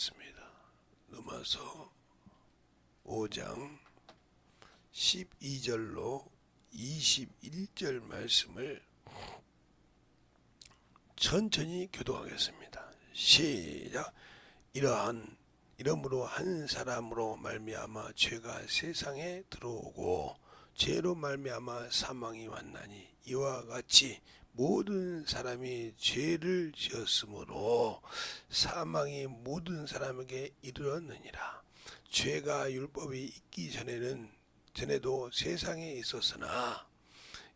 있습니다. 넘어서 5장 12절로 21절 말씀을 천천히 교독하겠습니다. 시작. 이러므로 한 사람으로 말미암아 죄가 세상에 들어오고 죄로 말미암아 사망이 왔나니 이와 같이 모든 사람이 죄를 지었으므로 사망이 모든 사람에게 이르렀느니라. 죄가 율법이 있기 전에도 세상에 있었으나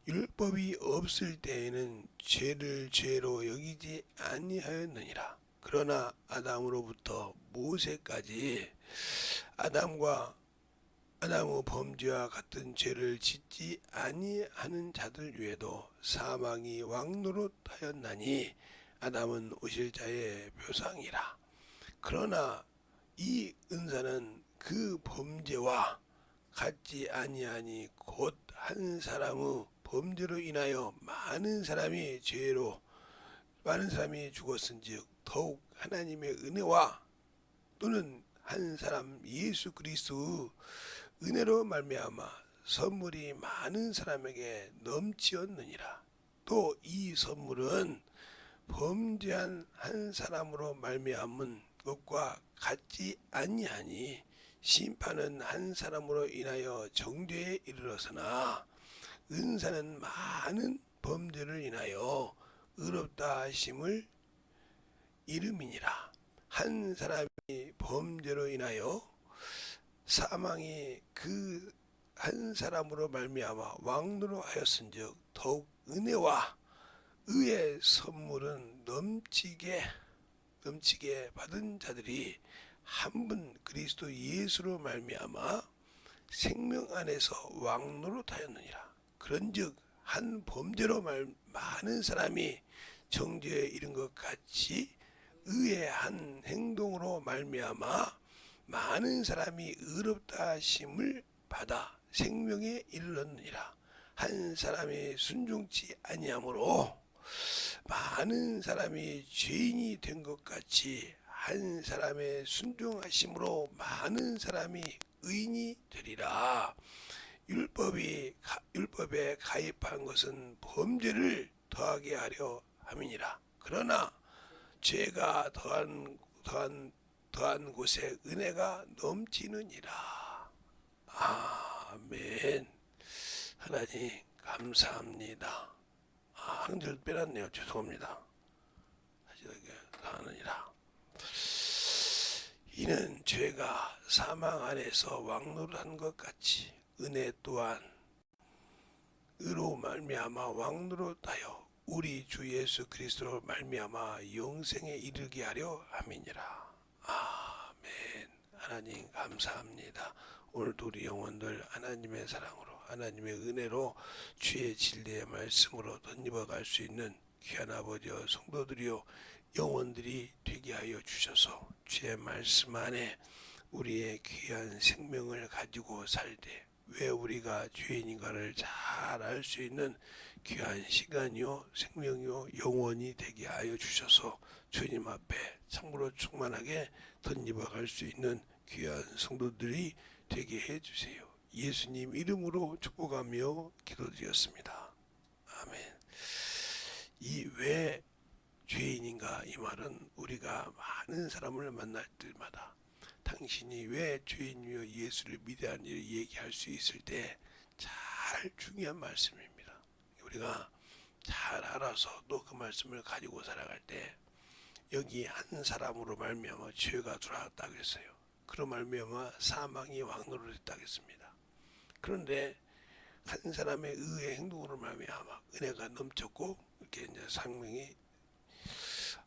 율법이 없을 때에는 죄를 죄로 여기지 아니하였느니라. 그러나 아담으로부터 모세까지 아담의 범죄와 같은 죄를 짓지 아니하는 자들 위에도 사망이 왕노릇하였나니 아담은 오실 자의 표상이라. 그러나 이 은사는 그 범죄와 같지 아니하니 곧 한 사람의 범죄로 인하여 많은 사람이 죽었은즉 더욱 하나님의 은혜와 또는 한 사람 예수 그리스도의 은혜로 말미암아 선물이 많은 사람에게 넘치었느니라. 또 이 선물은 범죄한 한 사람으로 말미암은 것과 같지 아니하니 심판은 한 사람으로 인하여 정죄에 이르렀으나 은사는 많은 범죄를 인하여 의롭다 하심을 이름이니라. 한 사람이 범죄로 인하여 사망이 그 한 사람으로 말미암아 왕노로 하였은즉 더욱 은혜와 의의 선물은 넘치게 받은 자들이 한 분 그리스도 예수로 말미암아 생명 안에서 왕노릇하였느니라. 그런즉 한 범죄로 많은 사람이 정죄에 이른 것 같이 의의 한 행동으로 말미암아 많은 사람이 의롭다 하심을 받아 생명에 이르렀느니라. 한 사람이 순종치 아니하므로 많은 사람이 죄인이 된 것 같이 한 사람의 순종하심으로 많은 사람이 의인이 되리라. 율법에 가입한 것은 범죄를 더하게 하려 함이니라. 그러나 죄가 더한 곳에 은혜가 넘치느니라. 아멘. 하나님 감사합니다. 한 줄 빼놨네요. 죄송합니다. 다시 하느니라. 이는 죄가 사망 안에서 왕노릇한 것 같이 은혜 또한 의로 말미암아 왕노릇하여 우리 주 예수 그리스도로 말미암아 영생에 이르게 하려 함이니라. 아멘. 하나님 감사합니다. 오늘도 우리 영혼들 하나님의 사랑으로 하나님의 은혜로 주의 진리의 말씀으로 덧입어 갈 수 있는 귀한 아버지와 성도들이요 영혼들이 되게 하여 주셔서 주의 말씀 안에 우리의 귀한 생명을 가지고 살 때 왜 우리가 죄인인가를 잘 알 수 있는 귀한 시간이요 생명이요 영원이 되게 하여 주셔서 주님 앞에 참으로 충만하게 덧입어 갈 수 있는 귀한 성도들이 되게 해주세요. 예수님 이름으로 축복하며 기도드렸습니다. 아멘. 이 왜 죄인인가 이 말은 우리가 많은 사람을 만날 때마다 당신이 왜 죄인이며 예수를 믿으라는 일을 얘기할 수 있을 때 잘 중요한 말씀입니다. 우리가 잘 알아서 또 그 말씀을 가지고 살아갈 때 여기 한 사람으로 말미암아 죄가 들어왔다고 했어요. 그로 말미암아 사망이 왕노릇했다고 했습니다. 그런데 한 사람의 의의 행동으로 말미암아 은혜가 넘쳤고 이렇게 이제 생명이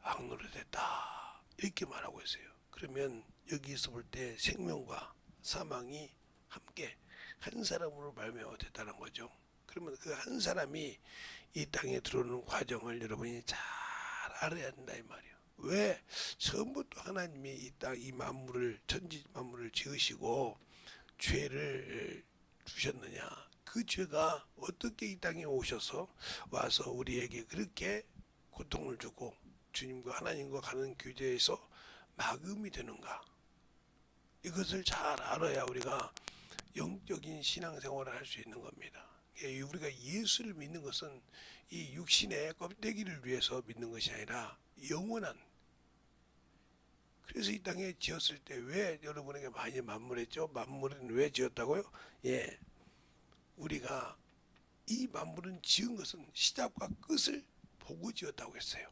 왕노릇했다 이렇게 말하고 있어요. 그러면 여기서 볼 때 생명과 사망이 함께 한 사람으로 말미암아 됐다는 거죠. 그러면 그 한 사람이 이 땅에 들어오는 과정을 여러분이 잘 알아야 된다 이 말이에요. 왜 처음부터 하나님이 이 땅 이 만물을 천지 만물을 지으시고 죄를 주셨느냐? 그 죄가 어떻게 이 땅에 오셔서 와서 우리에게 그렇게 고통을 주고 주님과 하나님과 가는 교제에서 막음이 되는가? 이것을 잘 알아야 우리가 영적인 신앙생활을 할 수 있는 겁니다. 우리가 예수를 믿는 것은 이 육신의 껍데기를 위해서 믿는 것이 아니라 영원한, 그래서 이 땅에 지었을 때 왜 여러분에게 많이 만물했죠? 만물은 왜 지었다고요? 예, 우리가 이 만물은 지은 것은 시작과 끝을 보고 지었다고 했어요.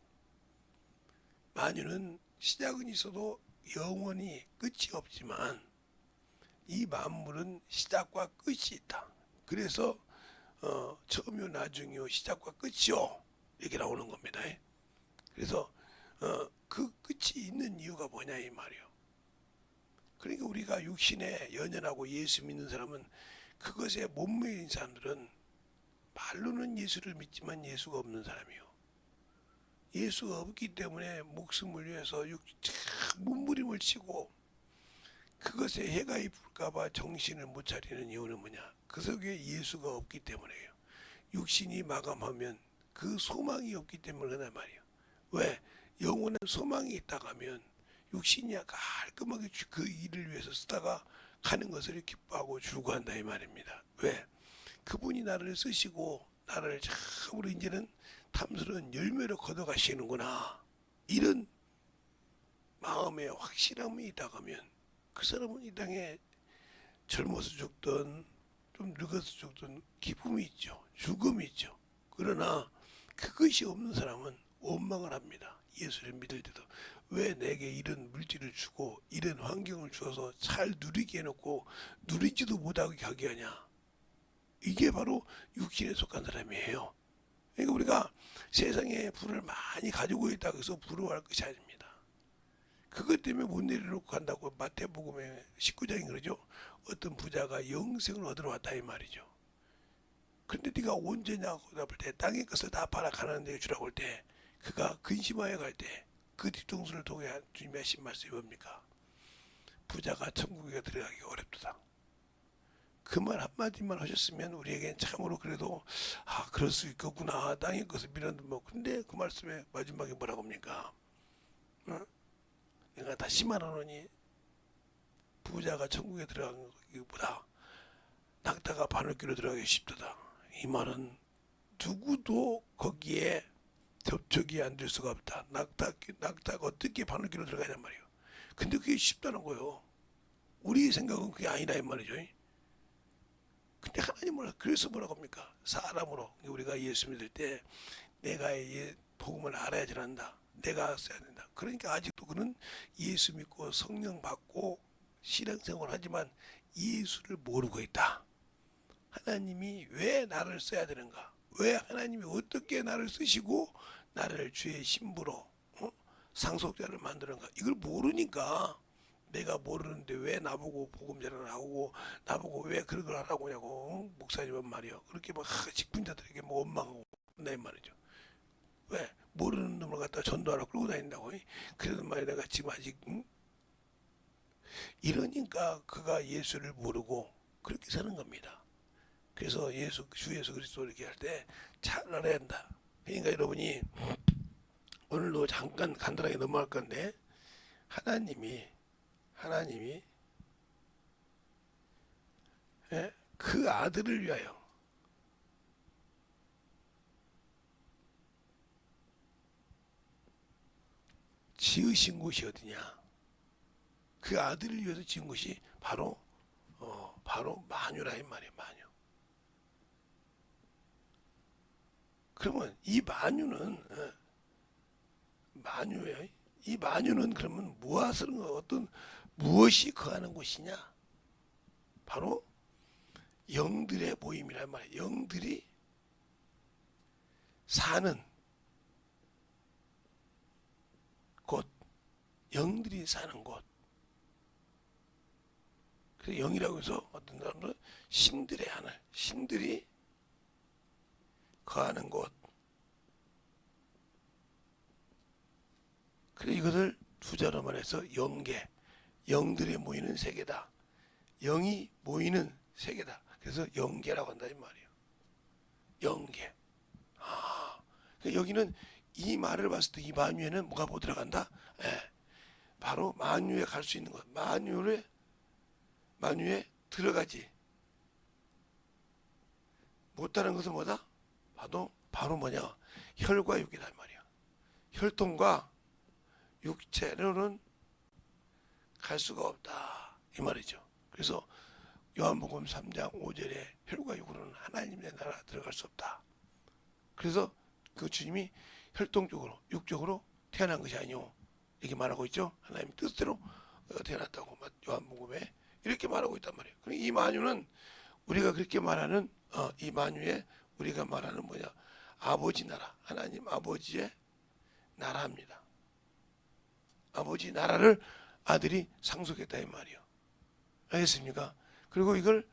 만유는 시작은 있어도 영원히 끝이 없지만 이 만물은 시작과 끝이 있다. 그래서 처음이요 나중이요 시작과 끝이요 이렇게 나오는 겁니다. 그래서 그 끝이 있는 이유가 뭐냐 이 말이요. 그러니까 우리가 육신에 연연하고 예수 믿는 사람은, 그것에 못 매인 사람들은 말로는 예수를 믿지만 예수가 없는 사람이요. 예수가 없기 때문에 목숨을 위해서 몸부림을 치고 그것에 해가 입을까봐 정신을 못 차리는 이유는 뭐냐? 그 속에 예수가 없기 때문에요. 육신이 마감하면 그 소망이 없기 때문에 그런 말이에요. 왜? 영원한 소망이 있다가 하면 육신이 깔끔하게 그 일을 위해서 쓰다가 가는 것을 기뻐하고 즐거워한다 이 말입니다. 왜? 그분이 나를 쓰시고 나를 참으로 이제는 탐스러운 열매로 걷어가시는구나, 이런 마음에 확실함이 있다가 하면 그 사람은 이 땅에 젊어서 죽든 좀 늙어서 죽든 기쁨이 있죠. 죽음이 있죠. 그러나 그것이 없는 사람은 원망을 합니다. 예수를 믿을 때도 왜 내게 이런 물질을 주고 이런 환경을 주어서 잘 누리게 해놓고 누리지도 못하게 하게 하냐. 이게 바로 육신에 속한 사람이에요. 그러니까 우리가 세상에 부를 많이 가지고 있다고 해서 부러워할 것이 아닙니다. 그것 때문에 못 내려놓고 간다고 마태복음에 19장이 그러죠. 어떤 부자가 영생을 얻으러 왔다 이 말이죠. 그런데 네가 언제냐고 답할 때 땅의 것을 다 팔아 가난한 데에 주라고 할 때 그가 근심하여 갈 때 그 뒤통수를 통해 주님이 하신 말씀이 뭡니까? 부자가 천국에 들어가기 어렵도다. 그 말 한마디만 하셨으면 우리에겐 참으로 그래도 그럴 수 있겠구나, 땅의 것을 미련도 뭐. 근데 그 말씀에 마지막에 뭐라고 합니까? 내가 다시 말하노니 부자가 천국에 들어가는 것보다 낙타가 바늘귀로 들어가기 쉽도다. 이 말은 누구도 거기에 접촉이 안 될 수가 없다. 낙타가 어떻게 바늘귀로 들어가냔 말이에요. 근데 그게 쉽다는 거예요. 우리 생각은 그게 아니라 이 말이죠. 근데 하나님은 그래서 뭐라고 합니까? 사람으로 우리가 예수 믿을 때 내가 복음을 알아야 한다. 내가 써야 된다. 그러니까 아직도 그는 예수 믿고 성령 받고 신앙생활 하지만 예수를 모르고 있다. 하나님이 왜 나를 써야 되는가? 왜 하나님이 어떻게 나를 쓰시고 나를 주의 신부로 상속자를 만드는가? 이걸 모르니까, 내가 모르는데 왜 나보고 복음 전을 하고 나보고 왜 그런 걸 하라고 하냐고 목사님은 말이요. 그렇게 막 직분자들에게 뭐 원망하고 내 말이죠. 왜? 모르는 놈을 갖다 전도하러 끌고 다닌다고. 그래도 말이야 내가 지금 아직 이러니까 그가 예수를 모르고 그렇게 사는 겁니다. 그래서 주 예수 그리스도 이렇게 할 때 잘 알아야 한다. 그러니까 여러분이 오늘도 잠깐 간단하게 넘어갈 건데, 하나님이 그 아들을 위하여 지으신 곳이 어디냐? 그 아들을 위해서 지은 것이 바로 만유라 이 말이에요. 만유. 그러면 이 만유는 만유예요. 이 만유는 그러면 무엇이 거하는 곳이냐? 바로 영들의 모임이란 말이에요. 영들이 사는 곳, 영들이 사는 곳. 그래서 영이라고 해서 어떤 사람들은 신들의 하늘, 신들이 거하는 곳. 그래 이것을 투자로 말해서 영계, 영들이 모이는 세계다. 영이 모이는 세계다. 그래서 영계라고 한다 이 말이에요. 영계. 여기는 이 말을 봤을 때 이 만유에는 뭐가 못 들어간다? 바로 만유에 갈 수 있는 것. 만유에 들어가지 못하는 것은 뭐다? 바로 뭐냐? 혈과 육이란 말이야. 혈통과 육체로는 갈 수가 없다 이 말이죠. 그래서 요한복음 3장 5절에 혈과 육으로는 하나님의 나라 들어갈 수 없다. 그래서 그 주님이 혈통적으로 육적으로 태어난 것이 아니오 이렇게 말하고 있죠. 하나님 뜻대로 태어났다고 요한복음에 이렇게 말하고 있단 말이에요. 그럼 이 만유는 우리가 그렇게 말하는 이 만유에 우리가 말하는 뭐냐? 아버지 나라, 하나님 아버지의 나라입니다. 아버지 나라를 아들이 상속했다 이 말이요. 알겠습니까? 그리고 이걸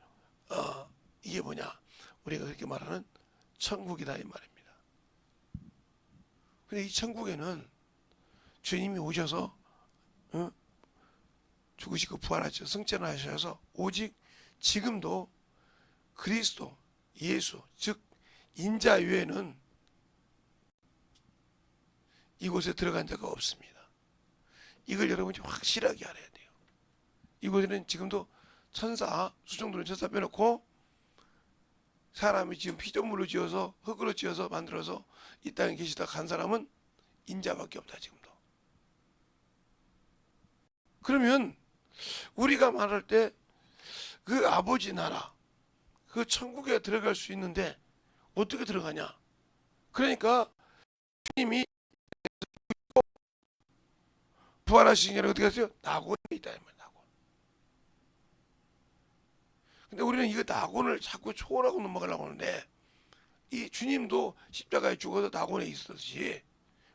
이게 뭐냐? 우리가 그렇게 말하는 천국이다 이 말입니다. 근데 이 천국에는 주님이 오셔서 죽으시고 부활하셔서 승천하셔서 오직 지금도 그리스도 예수 즉 인자 외에는 이곳에 들어간 자가 없습니다. 이걸 여러분이 확실하게 알아야 돼요. 이곳에는 지금도 천사 수종들은 천사 빼놓고 사람이 지금 피조물로 지어서 흙으로 지어서 만들어서 이 땅에 계시다 간 사람은 인자밖에 없다 지금도. 그러면 우리가 말할 때 그 아버지 나라 그 천국에 들어갈 수 있는데 어떻게 들어가냐? 그러니까 주님이 부활하신 게 어떻게 했어요? 낙원에 있다 이 말이야. 낙원. 근데 우리는 이거 낙원을 자꾸 초월하고 넘어가려고 하는데 이 주님도 십자가에 죽어서 낙원에 있었듯이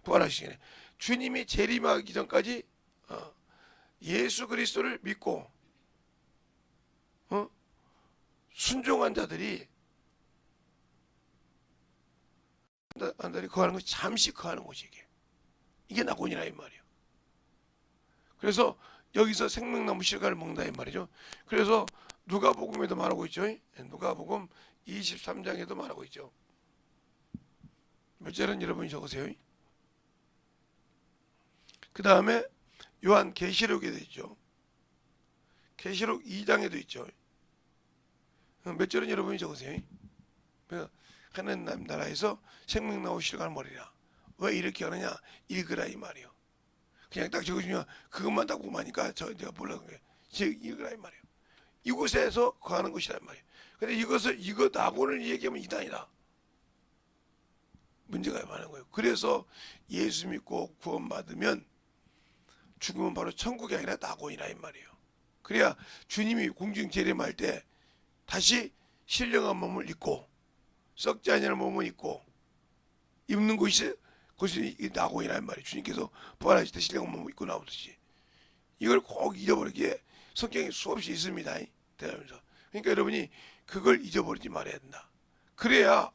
부활하신 게 주님이 재림하기 전까지 예수 그리스도를 믿고 순종한 자들이 거하는 것이 잠시 거하는 곳이 이게 낙원이라 이 말이에요. 그래서 여기서 생명나무 실과를 먹는다 이 말이죠. 그래서 누가복음에도 말하고 있죠. 누가복음 23장에도 말하고 있죠. 몇 절은 여러분이 적으세요. 그 다음에 요한 계시록에도 있죠. 계시록 2장에도 있죠. 몇 절은 여러분이 적으세요. 하나님 나라에서 생명나무 실과를 먹으리라. 왜 이렇게 하느냐? 읽으라 이 말이요. 그냥 딱 적어주면 그것만 딱 공부하니까 내가 몰라서 그래. 읽으라 이 말이에요. 이곳에서 거하는 곳이란 말이에요. 근데 이거 낙원을 얘기하면 이단이다. 문제가 많은 거예요. 그래서 예수 믿고 구원받으면 죽으면 바로 천국이 아니라 낙원이라 이 말이에요. 그래야 주님이 공중 재림할 때 다시 신령한 몸을 입고 썩지 아니하는 몸을 입고 입는 곳이 낙원이란 말이에요. 주님께서 부활하실 때 신령한 몸을 입고 나오듯이 이걸 꼭 잊어버리기에 성경에 수없이 있습니다. 대하면서 그러니까 여러분이 그걸 잊어버리지 말아야 된다. 그래야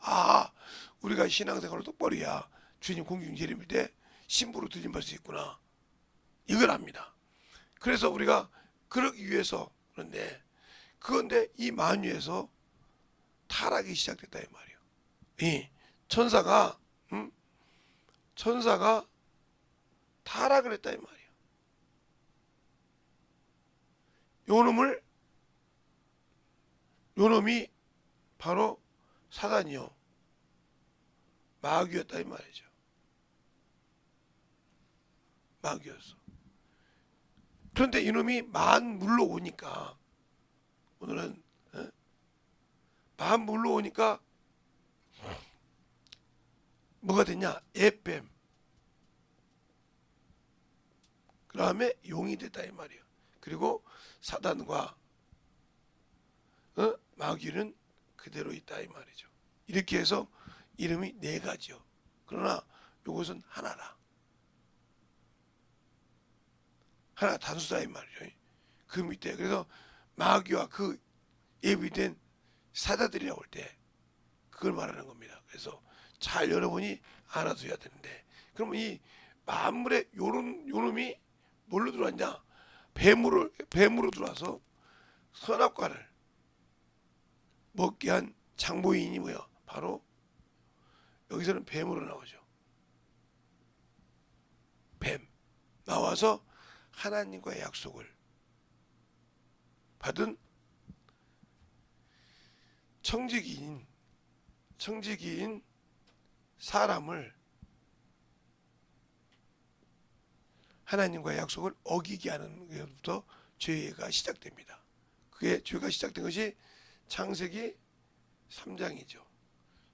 우리가 신앙생활을 똑바로 해야 주님 공중 재림일 때 신부로 들림받을 수 있구나. 이걸 압니다. 그래서 우리가 그러기 위해서 그런데 이 만유에서 타락이 시작됐다 이 말이에요. 이 천사가 타락을 했다 이 말이에요. 요놈이 바로 사단이요 마귀였다 이 말이죠. 마귀였어. 그런데 이놈이 만물로 오니까 오늘은 만물로 오니까 뭐가 됐냐? 에뱀. 그 다음에 용이 됐다 이 말이에요. 그리고 사단과 마귀는 그대로 있다 이 말이죠. 이렇게 해서 이름이 네 가지요. 그러나 이것은 하나라. 하나 단수다 이 말이죠. 그 밑에 그래서 마귀와 그 예비된 사자들이라고 할 때 그걸 말하는 겁니다. 그래서 잘 여러분이 알아둬야 되는데 그러면 이 만물의 요놈이 뭘로 들어왔냐? 뱀으로 들어와서 선악과를 먹게 한 장보인이 뭐야? 바로 여기서는 뱀으로 나오죠. 뱀 나와서 하나님과의 약속을 받은 청지기인 사람을 하나님과의 약속을 어기게 하는 것부터 죄가 시작됩니다. 그게 죄가 시작된 것이 창세기 3장이죠.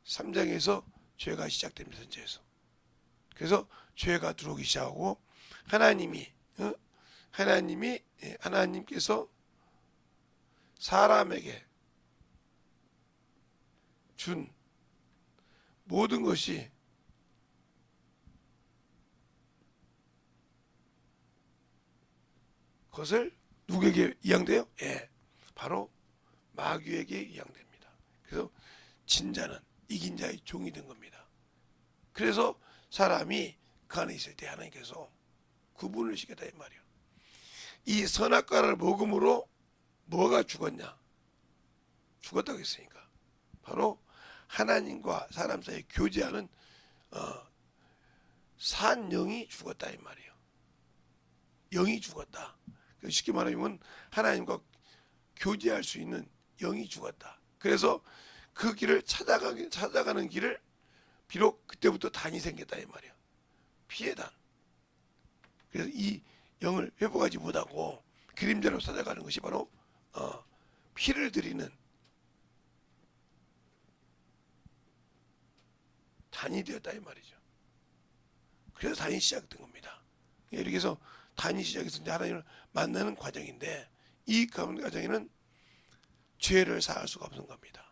3장에서 죄가 시작됩니다. 전체에서. 그래서 죄가 들어오기 시작하고 하나님께서 사람에게 준 모든 것이 그것을 누구에게 이양돼요? 예, 바로 마귀에게 이양됩니다. 그래서 진자는 이긴 자의 종이 된 겁니다. 그래서 사람이 그 안에 있을 때 하나님께서 구분을 시켰다 이 말이에요. 이 선악과를 먹음으로 뭐가 죽었냐? 죽었다고 했으니까 바로 하나님과 사람 사이에 교제하는 산 영이 죽었다 이 말이에요. 영이 죽었다. 쉽게 말하면 하나님과 교제할 수 있는 영이 죽었다. 그래서 그 길을 찾아가는 길을 비록 그때부터 단이 생겼다 이 말이에요. 피해 단. 그래서 이 영을 회복하지 못하고 그림자로 찾아가는 것이 바로 피를 드리는 단이 되었다 이 말이죠. 그래서 단이 시작된 겁니다. 이렇게 해서 단이 시작해서 이제 하나님을 만나는 과정인데 이 과정에는 죄를 사할 수가 없는 겁니다.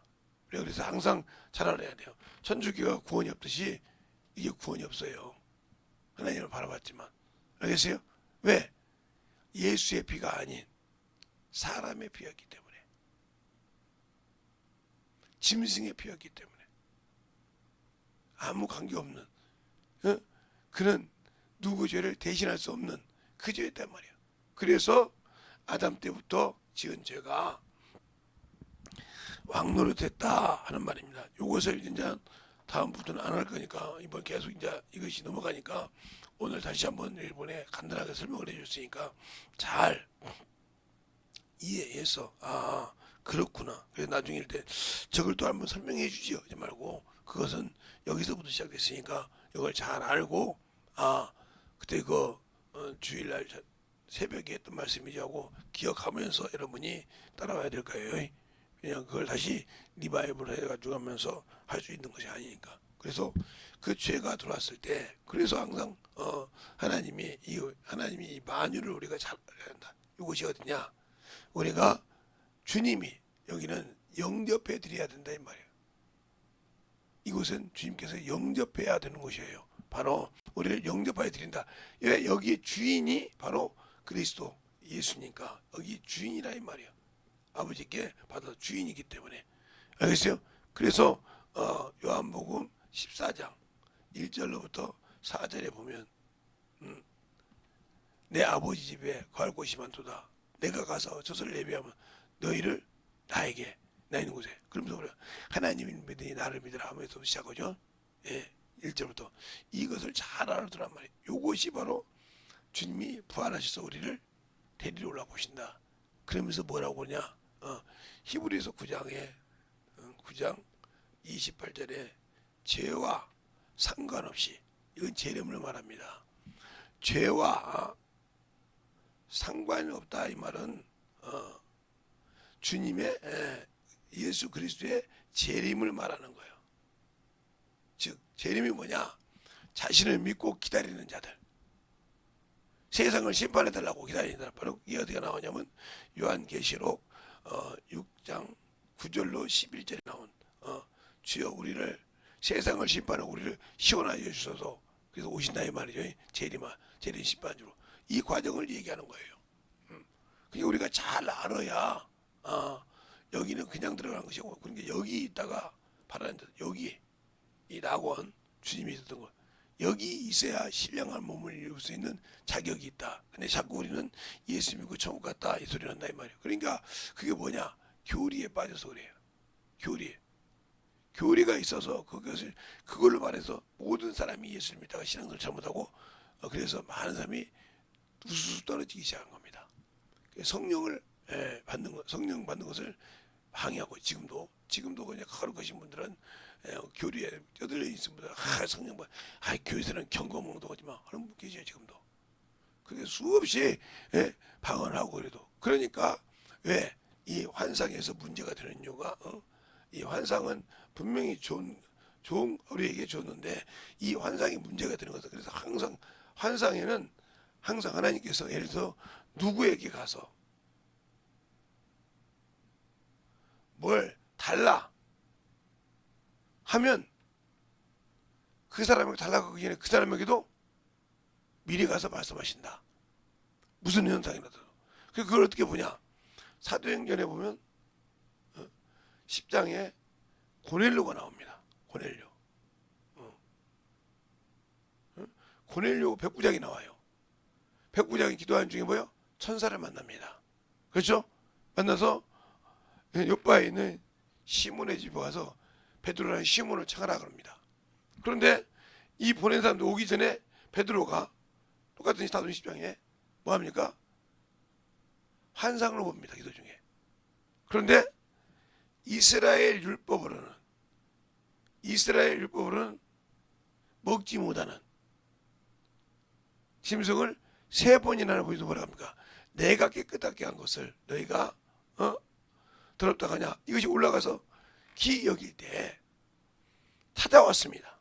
그래서 항상 잘 알아야 돼요. 천주교가 구원이 없듯이 이게 구원이 없어요. 하나님을 바라봤지만. 알겠어요? 왜? 예수의 피가 아닌 사람의 피였기 때문에. 짐승의 피였기 때문에. 아무 관계없는 그는 누구 죄를 대신할 수 없는 그 죄였단 말이에요. 그래서 아담 때부터 지은 죄가 왕노릇했다 하는 말입니다. 이것을 이제 다음부터는 안 할 거니까 이번 계속 이제 이것이 넘어가니까 오늘 다시 한번 일본에 간단하게 설명을 해줬으니까 잘 이해해서 그렇구나. 그래서 나중에 때 저걸 또 한번 설명해 주지요. 하지 말고 그것은 여기서부터 시작됐으니까 이걸 잘 알고 그때 그 주일날 새벽에 했던 말씀이지 하고 기억하면서 여러분이 따라와야 될 거예요. 그냥 그걸 다시 리바이브를 해가지고 하면서 할 수 있는 것이 아니니까. 그래서 그 죄가 들어왔을 때 그래서 항상 하나님이 이 만유를 우리가 잘 알아야 한다. 이것이 어디냐? 우리가 주님이 여기는 영접해 드려야 된다 이 말이에요. 이곳은 주님께서 영접해야 되는 곳이에요. 바로 우리를 영접하여 드린다. 왜? 여기에 주인이 바로 그리스도 예수니까 여기 주인이라 이 말이에요. 아버지께 받아 주인이기 때문에. 알겠어요? 그래서 요한복음 14장 1절로부터 4절에 보면 내 아버지 집에 거할 곳이 많도다. 내가 가서 젖을 예비하면 너희를 나에게 나 있는 곳에. 그러면서 우리가 하나님을 믿으니 나를 믿으라 하면서 시작하죠. 예, 1절부터 이것을 잘 알아두란 말이에요. 이것이 바로 주님이 부활하셔서 우리를 데리러 올라오신다. 그러면서 뭐라고 그러냐? 히브리서 9장 28절에 죄와 상관없이 이건 재림을 말합니다. 죄와 상관이 없다 이 말은 주님의 예수 그리스도의 재림을 말하는 거예요. 즉 재림이 뭐냐? 자신을 믿고 기다리는 자들, 세상을 심판해달라고 기다리는 자들. 바로 이게 어디가 나오냐면 요한계시록 6장 9절로 11절에 나온 주여 우리를 세상을 심판하고 우리를 시원하게 해주셔서 그래서 오신다 이 말이죠. 재림 심판주로 이 과정을 얘기하는 거예요. 그러니까 우리가 잘 알아야 여기는 그냥 들어가는 것이고 그러니까 여기 있다가 바라는 데 여기 이 낙원 주님이 있었던 것 여기 있어야 신령한 몸을 이룰 수 있는 자격이 있다. 근데 자꾸 우리는 예수 믿고 천국 갔다 이 소리 난다 이 말이에요. 그러니까 그게 뭐냐? 교리에 빠져서 그래요. 교리가 있어서 그걸로 말해서 모든 사람이 예수를 믿다가 신앙을 잘못하고 그래서 많은 사람이 우수수 떨어지기 시작한 겁니다. 성령을 성령 받는 것을 방해하고 지금도 그냥 하루 가신 분들은 교리에 떠들려 있는 분들 성령 교회에서는 경건몽도 하지 마 하는 분 계셔요. 지금도 그게 수없이 방언을 하고 그래도 그러니까 왜 이 환상에서 문제가 되는 이유가 이 환상은 분명히 좋은 우리에게 줬는데 이 환상이 문제가 되는 것은 그래서 항상 환상에는 항상 하나님께서 예를 들어 누구에게 가서 뭘 달라 하면 그 사람에게 달라고 하기 전에 그 사람에게도 미리 가서 말씀하신다. 무슨 현상이라도. 그걸 어떻게 보냐. 사도행전에 보면 10장에 고넬료가 나옵니다. 고넬료 백부장이 나와요. 백부장이 기도하는 중에 뭐요? 천사를 만납니다. 그렇죠? 만나서 요바에 있는 시몬의 집에 와서 베드로라는 시몬을 찾아라 그럽니다. 그런데 이 보낸 사람도 오기 전에 베드로가 똑같은 사도행 10장에 뭐합니까? 환상을 봅니다. 기도 중에. 그런데 이스라엘 율법으로는 먹지 못하는 짐승을 3번이나 보여도 뭐라 합니까? 내가 깨끗하게 한 것을 너희가 더럽다 하냐? 이것이 올라가서 기 여길 때 찾아왔습니다.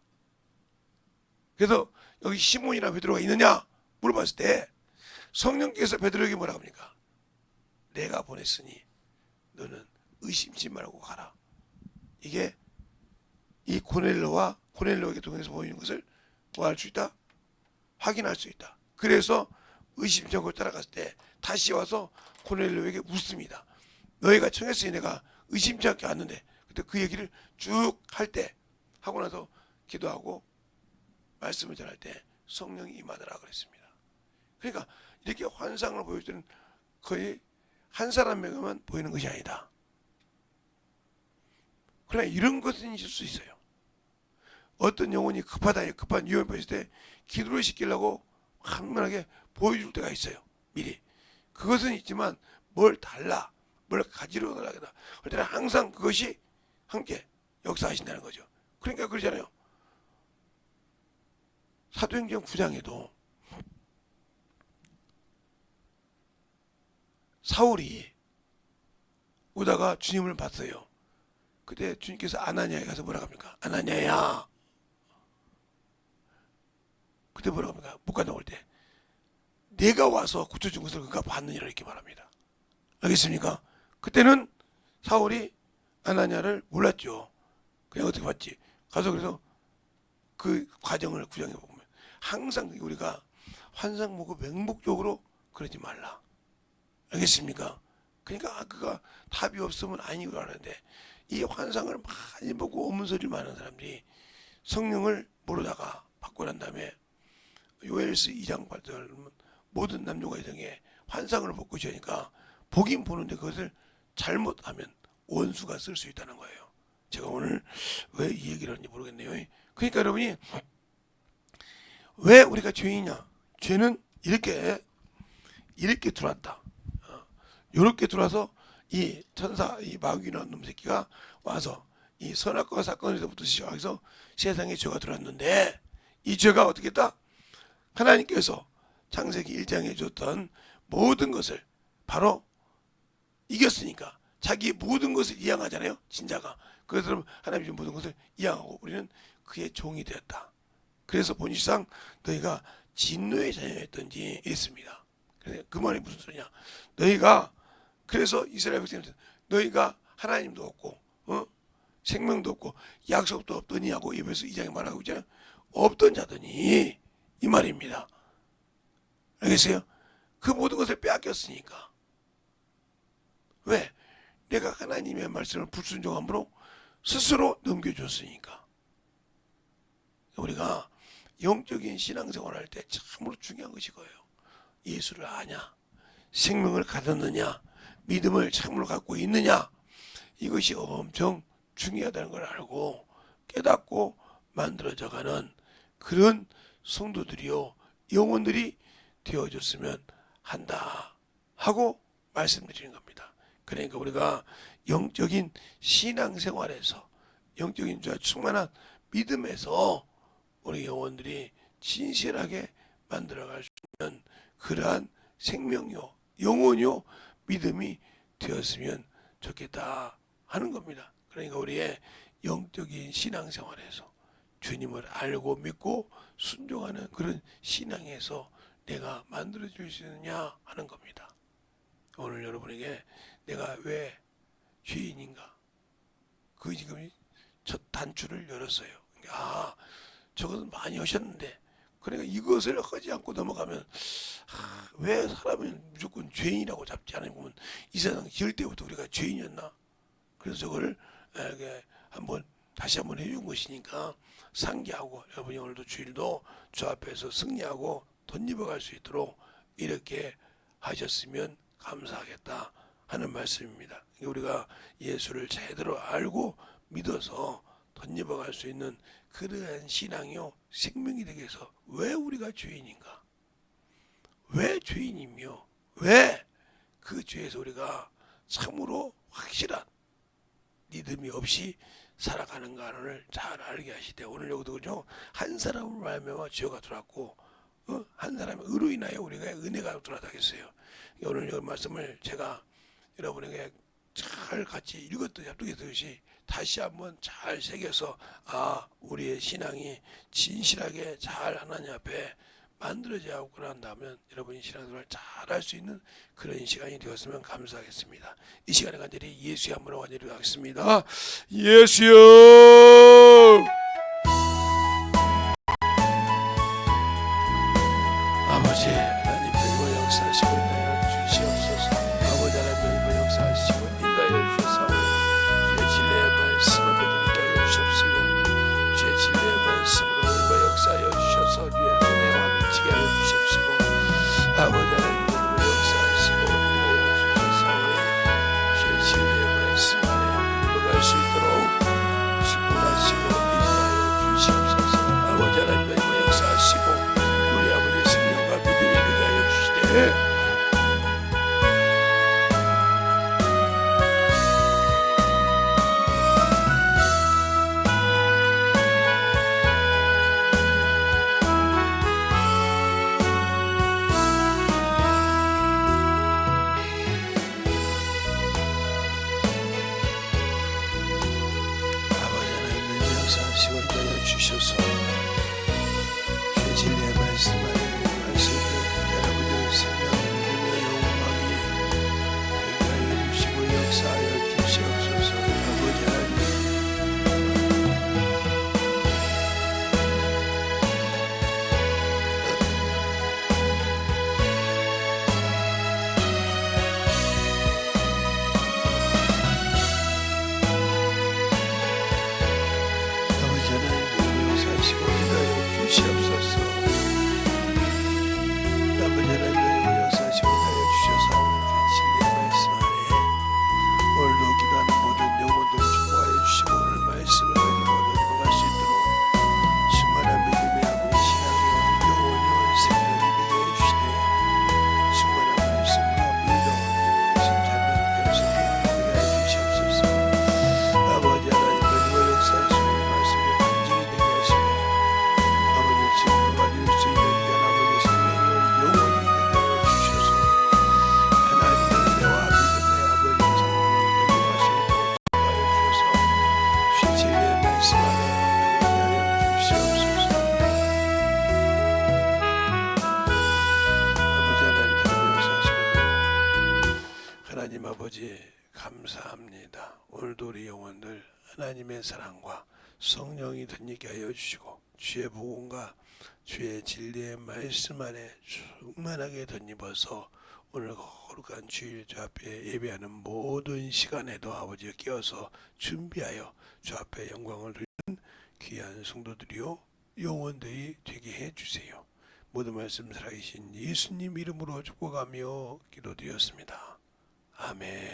그래서 여기 시몬이나 베드로가 있느냐 물어봤을 때 성령께서 베드로에게 뭐라 합니까? 내가 보냈으니 너는 의심치 말고 가라. 이게 이 고넬료에게 통해서 보이는 것을 뭐 할 수 있다? 확인할 수 있다. 그래서 의심치 않고 따라갔을 때 다시 와서 고넬료에게 묻습니다. 너희가 청했으니 내가 의심치 않게 왔는데 그때 그 얘기를 쭉 할 때 하고 나서 기도하고 말씀을 전할 때 성령이 임하더라 그랬습니다. 그러니까 이렇게 환상을 보여줄 때는 거의 한 사람에게만 보이는 것이 아니다. 그러나 이런 것은 있을 수 있어요. 어떤 영혼이 급한 위험에 빠질 때 기도를 시키려고 한면하게 보여줄 때가 있어요. 미리. 그것은 있지만 뭘 달라, 뭘 가지러 달라겠다. 그럴 때는 항상 그것이 함께 역사하신다는 거죠. 그러니까 그러잖아요. 사도행전 9장에도 사울이 오다가 주님을 봤어요. 그때 주님께서 아나니아에 가서 뭐라고 합니까? 아나니아야. 그때 뭐라고 합니까? 못 간다고 할 때 내가 와서 고쳐준 것을 그가 봤느니라 이렇게 말합니다. 알겠습니까? 그때는 사울이 아나니아를 몰랐죠. 그냥 어떻게 봤지? 가서 그래서 그 과정을 구정해 보면 항상 우리가 환상 보고 맹목적으로 그러지 말라. 알겠습니까? 그러니까 그가 답이 없으면 아니고 하는데 이 환상을 많이 보고 옴문소리를 많은 사람들이 성령을 모르다가 받고 난 다음에 요엘서 2장 8절 모든 남녀가 이등에 환상을 보고 있으니까 보긴 보는데 그것을 잘못하면 원수가 쓸 수 있다는 거예요. 제가 오늘 왜 이 얘기를 하는지 모르겠네요. 그러니까 여러분이 왜 우리가 죄이냐? 죄는 이렇게 들어왔다. 이렇게 들어와서 이 천사, 이 마귀라는 놈 새끼가 와서 이 선악과 사건에서부터 시작해서 세상에 죄가 들어왔는데 이 죄가 어떻게 했다? 하나님께서 창세기 1장에 줬던 모든 것을 바로 이겼으니까 자기 모든 것을 이양하잖아요. 진자가. 그래서 하나님이 준 모든 것을 이양하고 우리는 그의 종이 되었다. 그래서 본질상 너희가 진노의 자녀였던지 있습니다. 그 말이 무슨 소리냐? 너희가 그래서 이스라엘 백성들 너희가 하나님도 없고 생명도 없고 약속도 없더니 하고 에베소 2장에 말하고 있잖아요. 없던 자더니 이 말입니다. 알겠어요? 그 모든 것을 빼앗겼으니까. 왜? 내가 하나님의 말씀을 불순종함으로 스스로 넘겨줬으니까. 우리가 영적인 신앙생활을 할 때 참으로 중요한 것이 거예요. 예수를 아냐? 생명을 가졌느냐? 믿음을 참으로 갖고 있느냐? 이것이 엄청 중요하다는 걸 알고 깨닫고 만들어져가는 그런 성도들이요. 영혼들이 되어줬으면 한다 하고 말씀드리는 겁니다. 그러니까 우리가 영적인 신앙생활에서 영적인 자와 충만한 믿음에서 우리 영혼들이 진실하게 만들어갈 수 있는 그러한 생명요, 영혼요, 믿음이 되었으면 좋겠다 하는 겁니다. 그러니까 우리의 영적인 신앙생활에서 주님을 알고 믿고 순종하는 그런 신앙에서 내가 만들어질 수 있느냐 하는 겁니다. 오늘 여러분에게 내가 왜 죄인인가? 그 지금 첫 단추를 열었어요. 저것은 많이 하셨는데, 그러니까 이것을 하지 않고 넘어가면 왜 사람이 무조건 죄인이라고 잡지 않으면 이 세상 지을 때부터 우리가 죄인이었나? 그래서 저걸 한번 다시 한번 해준 것이니까 상기하고 여러분이 오늘도 주일도 주 앞에서 승리하고 덧입어갈 수 있도록 이렇게 하셨으면 감사하겠다 하는 말씀입니다. 우리가 예수를 제대로 알고 믿어서 덧입어갈 수 있는 그러한 신앙이요 생명이 되게 해서 왜 우리가 죄인인가? 왜 죄인이며 왜 그 죄에서 우리가 참으로 확실한 믿음이 없이 살아가는가를 잘 알게 하시되 오늘 여기도 그죠? 한 사람을 말미암아 죄가 들어왔고 한 사람의 의로 인하여 우리가 은혜가 들어왔다겠어요. 오늘 이 말씀을 제가 여러분에게 잘 같이 읽었듯이 합독했듯이 다시 한번 잘 새겨서 우리의 신앙이 진실하게 잘 하나님 앞에 만들어져야 하고 그런다면 여러분이 신앙생활을 잘 할 수 있는 그런 시간이 되었으면 감사하겠습니다. 이 시간에 간절히 예수의 한번으로 간절히 하겠습니다. 예수여, 아버지 하나님 별과 역사하시고 인하여 주시옵소서. 아버지 하나님 별과 역사하시고 인하여 주셔서 주의 진리의 말씀을 믿게 하여 주시옵시고 주의 진리의 말씀으로 별과 역사하여 주셔서 주의 은혜와 함께 하여 주시옵시고 아버지 하나님 별과 역사하시고 인하여 주셔서 주의 진리의 말씀 안에 믿어갈 수 있도록 축복하시고 인하여 주시옵소서. 아버지 하나님 별과 역사하시고 우리 아버지의 생명과 믿음이 되게 하여 주시되 아버지 하나님 별과 역사하시고 인하여 주셔서 주의 진리의 말씀 안에 여러분의 생명, 믿음의 영광이 되게 하여 주시고 역사하여 주시옵소서. 아버지 하나님 아버지 하나님 역사하시고 인하여 주시옵소서. 아버지 하나님 역사하시고 인하여 주셔서 오늘 진리의 말씀 안에 오늘도 기도하는 모든 영혼들을 축복하여 주시고 오늘 말씀을 가지고 넘어갈 수 있도록 충만한 믿음의 아버지 신앙이요 영혼이요 생명이 되게 해주시되 충만한 말씀으로 믿어 심장을 결속이 되게 해주시옵소서. 아버지 하나님 가지고 역사하시고 말씀이 간증이 되게 하시고 아버지 지금도 가질 수 있는 아버지 생명이요 영혼이 되게 하여 주셔서 하나님의 은혜와 믿음의 아버지 성령을 가지고 할 수 있도록 축복하여 주셔서 주의 진리의 말씀 안에 되게 하여 주시옵소서. 아버지 하나님 다른 역사하시고 하나님 아버지 감사합니다. 오늘도 우리 영혼들 하나님의 사랑과 성령이 덧입게 하여 주시고 주의 복음과 주의 진리의 말씀 안에 충만하게 덧입어서 오늘 거룩한 주일 주 앞에 예배하는 모든 시간에도 아버지가 끼어서 준비하여 주 앞에 영광을 드리는 귀한 성도들이요 영혼들이 되게 해주세요. 모든 말씀 살아계신 예수님 이름으로 축복하며 기도드렸습니다. 아멘.